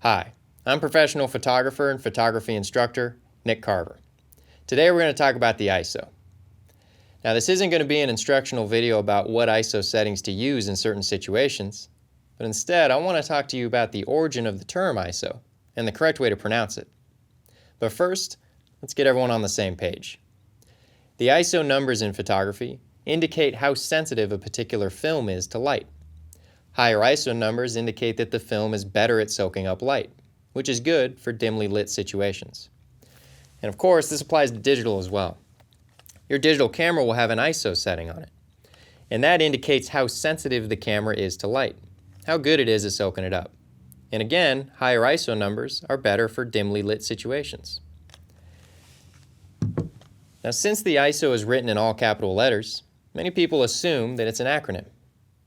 Hi, I'm professional photographer and photography instructor Nick Carver. Today we're going to talk about the ISO. Now this isn't going to be an instructional video about what ISO settings to use in certain situations, but instead I want to talk to you about the origin of the term ISO and the correct way to pronounce it. But first, let's get everyone on the same page. The ISO numbers in photography indicate how sensitive a particular film is to light. Higher ISO numbers indicate that the film is better at soaking up light, which is good for dimly lit situations. And of course, this applies to digital as well. Your digital camera will have an ISO setting on it, and that indicates how sensitive the camera is to light, how good it is at soaking it up. And again, higher ISO numbers are better for dimly lit situations. Now, since the ISO is written in all capital letters, many people assume that it's an acronym.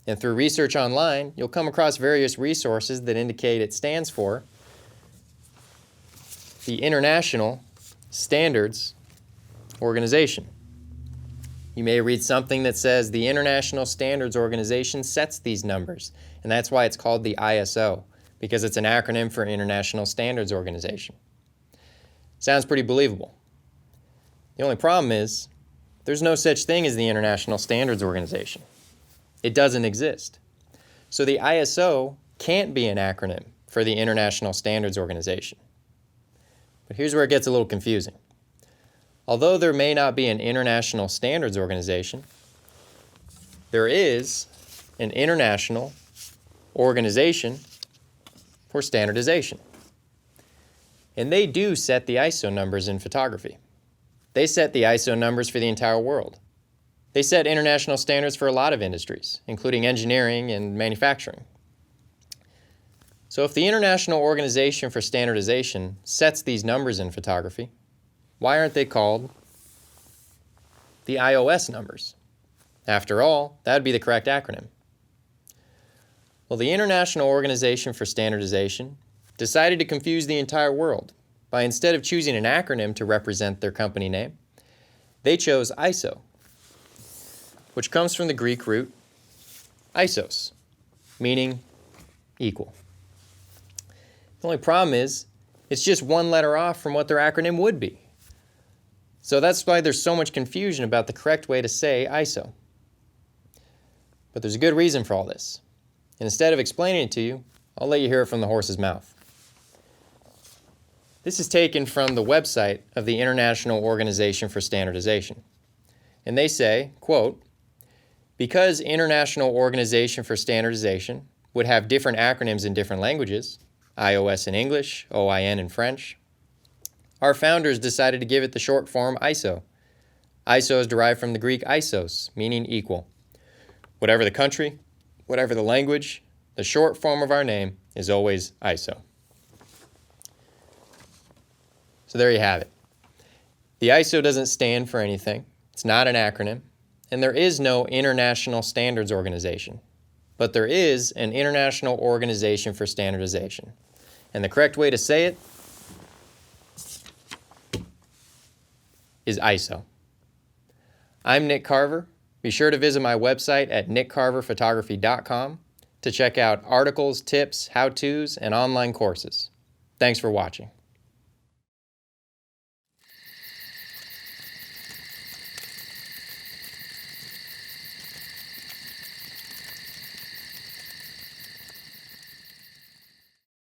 And through research online, you'll come across various resources that indicate it stands for the International Standards Organization. You may read something that says the International Standards Organization sets these numbers, and that's why it's called the ISO, because it's an acronym for International Standards Organization. Sounds pretty believable. The only problem is, there's no such thing as the International Standards Organization. It doesn't exist. So the ISO can't be an acronym for the International Standards Organization. But here's where it gets a little confusing. Although there may not be an International Standards Organization, there is an International Organization for Standardization. And they do set the ISO numbers in photography. They set the ISO numbers for the entire world. They set international standards for a lot of industries, including engineering and manufacturing. So if the International Organization for Standardization sets these numbers in photography, why aren't they called the iOS numbers? After all, that would be the correct acronym. Well, the International Organization for Standardization decided to confuse the entire world by, instead of choosing an acronym to represent their company name, they chose ISO, which comes from the Greek root isos, meaning equal. The only problem is, it's just one letter off from what their acronym would be. So that's why there's so much confusion about the correct way to say ISO. But there's a good reason for all this. And instead of explaining it to you, I'll let you hear it from the horse's mouth. This is taken from the website of the International Organization for Standardization. And they say, quote, "Because International Organization for Standardization would have different acronyms in different languages, iOS in English, OIN in French, our founders decided to give it the short form ISO. ISO is derived from the Greek isos, meaning equal. Whatever the country, whatever the language, the short form of our name is always ISO." So there you have it. The ISO doesn't stand for anything. It's not an acronym. And there is no International Standards Organization. But there is an International Organization for Standardization. And the correct way to say it is ISO. I'm Nick Carver. Be sure to visit my website at nickcarverphotography.com to check out articles, tips, how-tos, and online courses. Thanks for watching.